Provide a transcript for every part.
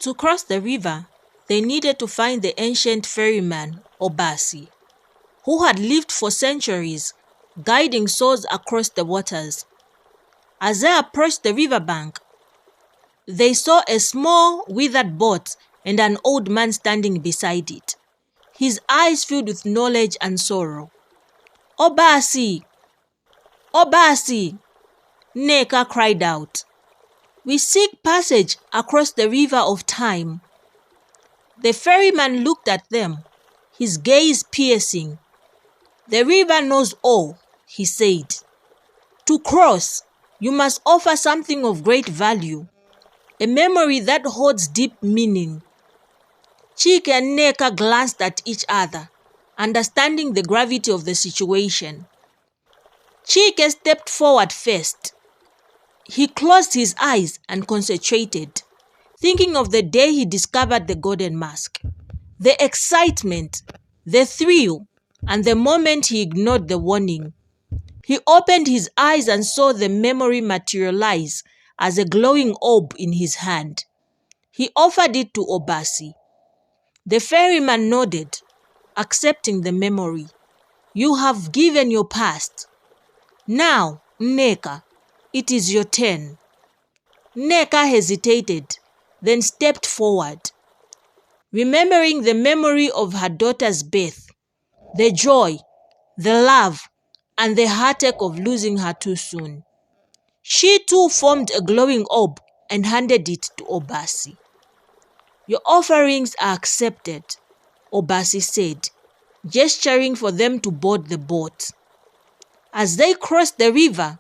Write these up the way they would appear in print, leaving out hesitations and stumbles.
To cross the river, they needed to find the ancient ferryman, Obasi, who had lived for centuries, guiding souls across the waters. As they approached the riverbank, they saw a small, withered boat and an old man standing beside it, his eyes filled with knowledge and sorrow. "Obasi! Obasi!" Nneka cried out. "We seek passage across the river of time." The ferryman looked at them, his gaze piercing. "The river knows all," he said. "To cross, you must offer something of great value, a memory that holds deep meaning." Chike and Nneka glanced at each other, understanding the gravity of the situation. Chike stepped forward first. He closed his eyes and concentrated, thinking of the day he discovered the golden mask, the excitement, the thrill, and the moment he ignored the warning. He opened his eyes and saw the memory materialize as a glowing orb in his hand. He offered it to Obasi. The ferryman nodded, accepting the memory. "You have given your past. Now, Nneka, it is your turn." Nneka hesitated, then stepped forward. Remembering the memory of her daughter's birth, the joy, the love, and the heartache of losing her too soon, she too formed a glowing orb and handed it to Obasi. "Your offerings are accepted," Obasi said, gesturing for them to board the boat. As they crossed the river,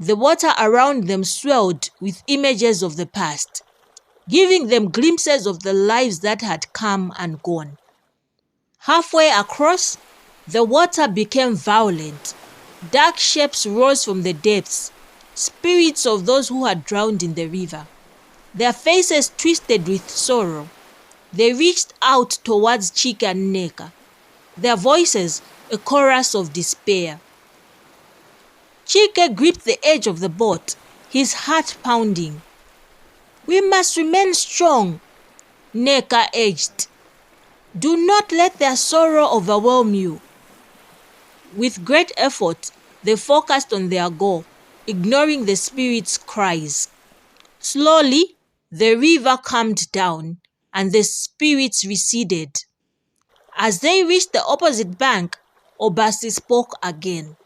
the water around them swelled with images of the past, giving them glimpses of the lives that had come and gone. Halfway across, the water became violent. Dark shapes rose from the depths, spirits of those who had drowned in the river. Their faces twisted with sorrow. They reached out towards Chike and Nneka, their voices a chorus of despair. Chike gripped the edge of the boat, his heart pounding. "We must remain strong," Nneka urged. "Do not let their sorrow overwhelm you." With great effort, they focused on their goal, ignoring the spirits' cries. Slowly, the river calmed down, and the spirits receded. As they reached the opposite bank, Obasi spoke again.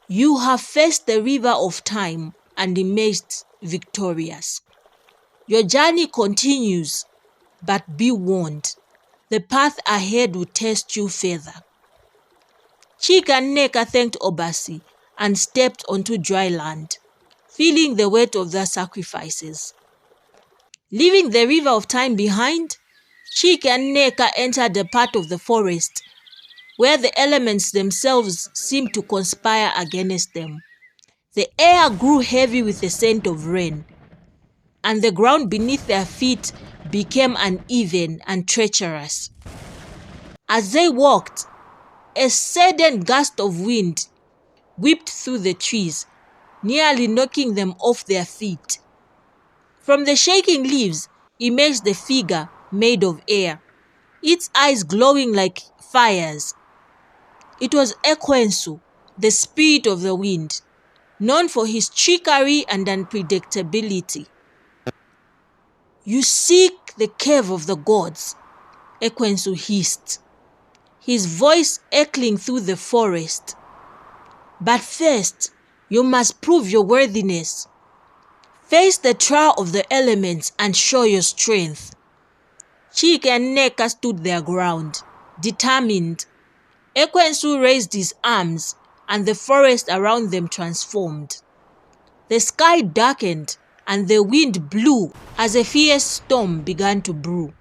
"You have faced the river of time and emerged victorious. Your journey continues, but be warned, the path ahead will test you further." Chike and Nneka thanked Obasi and stepped onto dry land, feeling the weight of their sacrifices. Leaving the river of time behind, Chike and Nneka entered a part of the forest where the elements themselves seemed to conspire against them. The air grew heavy with the scent of rain, and the ground beneath their feet became uneven and treacherous. As they walked, a sudden gust of wind whipped through the trees, nearly knocking them off their feet. From the shaking leaves emerged a figure made of air, its eyes glowing like fires. It was Ekwensu, the spirit of the wind, known for his trickery and unpredictability. "You seek the cave of the gods," Ekwensu hissed, his voice echoing through the forest. "But first, you must prove your worthiness. Face the trial of the elements and show your strength." Chike and Nneka stood their ground, determined. Ekwensu raised his arms, and the forest around them transformed. The sky darkened, and the wind blew as a fierce storm began to brew.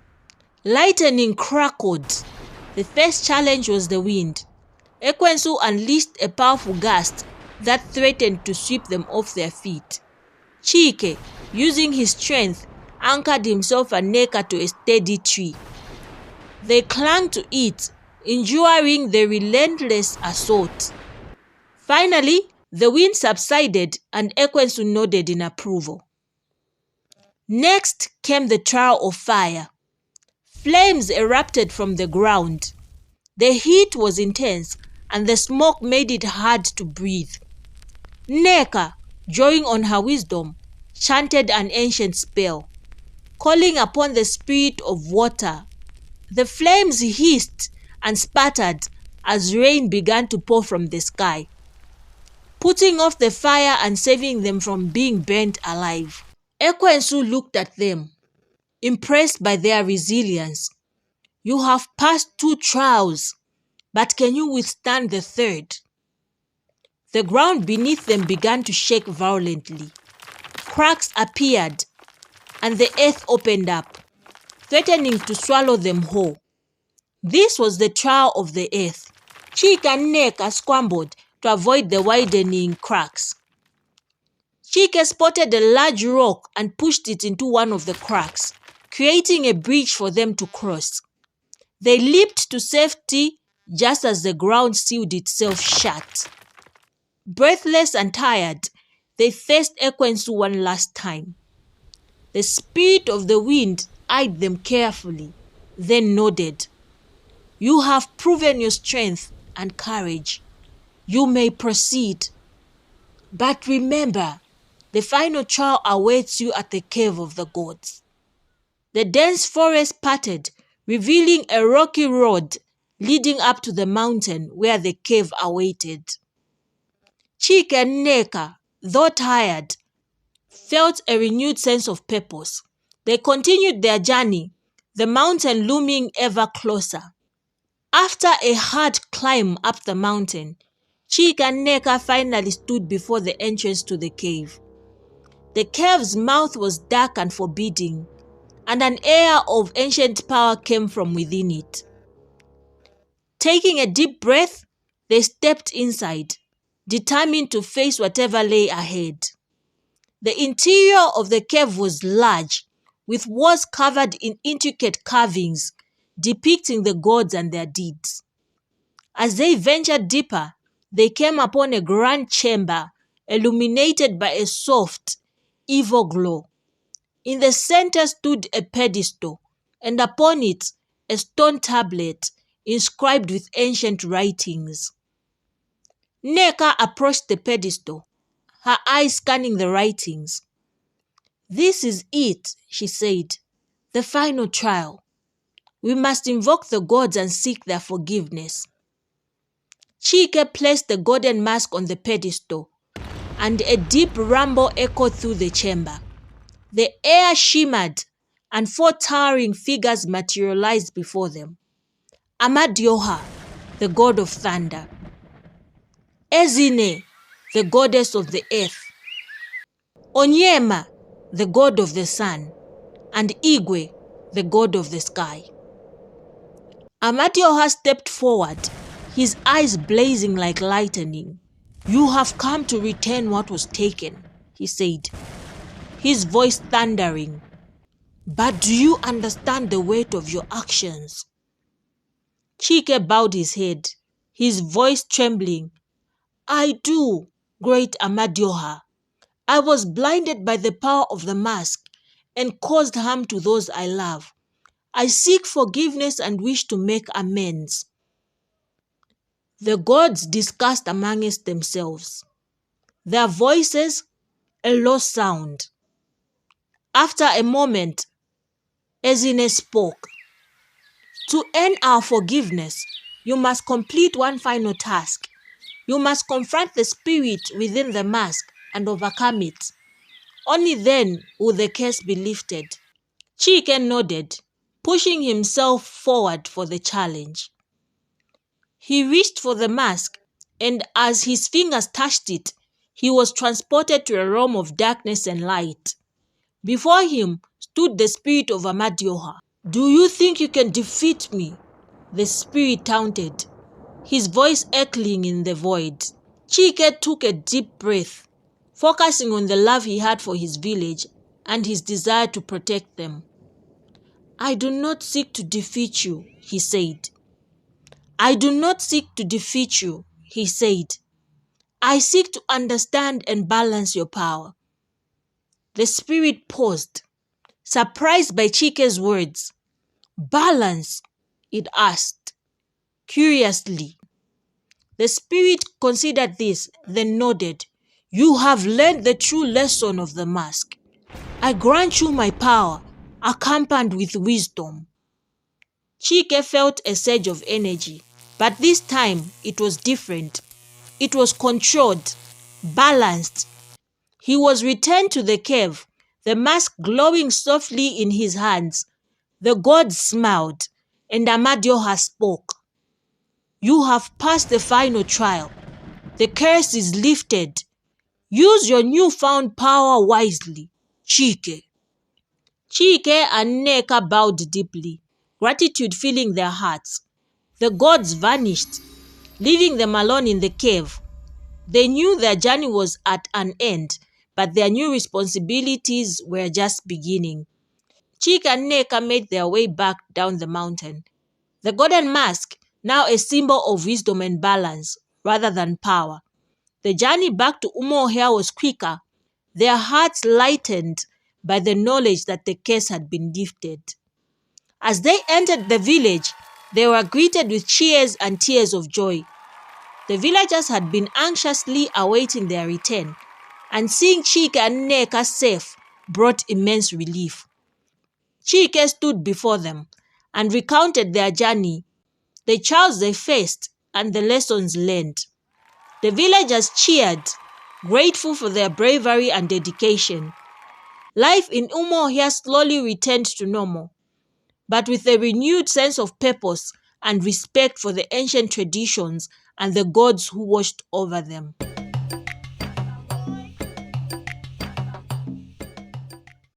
Lightning crackled. The first challenge was the wind. Ekwensu unleashed a powerful gust that threatened to sweep them off their feet. Chike, using his strength, anchored himself and Nneka to a steady tree. They clung to it, enduring the relentless assault. Finally, the wind subsided and Ekwensu nodded in approval. Next came the trial of fire. Flames erupted from the ground. The heat was intense and the smoke made it hard to breathe. Nneka, drawing on her wisdom, chanted an ancient spell, calling upon the spirit of water. The flames hissed and sputtered as rain began to pour from the sky, putting off the fire and saving them from being burnt alive. Ekwensu looked at them, impressed by their resilience. You have passed 2 trials, but can you withstand the third? The ground beneath them began to shake violently. Cracks appeared, and the earth opened up, threatening to swallow them whole. This was the trial of the earth. Chike and Nneka scrambled to avoid the widening cracks. Chike spotted a large rock and pushed it into one of the cracks, creating a bridge for them to cross. They leaped to safety just as the ground sealed itself shut. Breathless and tired, they faced Ekwensu one last time. The spirit of the wind eyed them carefully, then nodded. You have proven your strength and courage. You may proceed. But remember, the final trial awaits you at the cave of the gods. The dense forest parted, revealing a rocky road leading up to the mountain where the cave awaited. Chike and Nneka, though tired, felt a renewed sense of purpose. They continued their journey, the mountain looming ever closer. After a hard climb up the mountain, Chike and Nneka finally stood before the entrance to the cave. The cave's mouth was dark and forbidding, and an air of ancient power came from within it. Taking a deep breath, they stepped inside, determined to face whatever lay ahead. The interior of the cave was large, with walls covered in intricate carvings depicting the gods and their deeds. As they ventured deeper, they came upon a grand chamber illuminated by a soft, evil glow. In the center stood a pedestal, and upon it a stone tablet inscribed with ancient writings. Nneka approached the pedestal, her eyes scanning the writings. This is it, she said, the final trial. We must invoke the gods and seek their forgiveness. Chike placed the golden mask on the pedestal, and a deep rumble echoed through the chamber. The air shimmered, and 4 towering figures materialized before them. Amadioha, the god of thunder. Ezine, the goddess of the earth. Onyema, the god of the sun. And Igwe, the god of the sky. Amadioha stepped forward, his eyes blazing like lightning. You have come to return what was taken, he said, his voice thundering. But do you understand the weight of your actions? Chike bowed his head, his voice trembling. I do, great Amadioha. I was blinded by the power of the mask and caused harm to those I love. I seek forgiveness and wish to make amends. The gods discussed amongst themselves, their voices a low sound. After a moment, Ezine spoke. To earn our forgiveness, you must complete one final task. You must confront the spirit within the mask and overcome it. Only then will the curse be lifted. Chike nodded, pushing himself forward for the challenge. He reached for the mask, and as his fingers touched it, he was transported to a realm of darkness and light. Before him stood the spirit of Amadioha. Do you think you can defeat me? The spirit taunted, his voice echoing in the void. Chike took a deep breath, focusing on the love he had for his village and his desire to protect them. I do not seek to defeat you, he said. I do not seek to defeat you, he said. I seek to understand and balance your power. The spirit paused, Surprised by Chike's words, "Balance?" it asked, curiously. The spirit considered this, then nodded. "You have learned the true lesson of the mask. I grant you my power, accompanied with wisdom." Chike felt a surge of energy, but this time it was different. It was controlled, balanced. He was returned to the cave, the mask glowing softly in his hands. The gods smiled, and Amadioha spoke. "You have passed the final trial. The curse is lifted. Use your newfound power wisely, Chike." Chike and Nneka bowed deeply, gratitude filling their hearts. The gods vanished, leaving them alone in the cave. They knew their journey was at an end, but their new responsibilities were just beginning. Chike and Nneka made their way back down the mountain. The golden mask, now a symbol of wisdom and balance rather than power. The journey back to Umohia was quicker, their hearts lightened by the knowledge that the curse had been lifted. As they entered the village, they were greeted with cheers and tears of joy. The villagers had been anxiously awaiting their return, and seeing Chike and Nneka safe brought immense relief. Chike stood before them and recounted their journey, the trials they faced, and the lessons learned. The villagers cheered, grateful for their bravery and dedication. Life in Umohia slowly returned to normal, but with a renewed sense of purpose and respect for the ancient traditions and the gods who watched over them.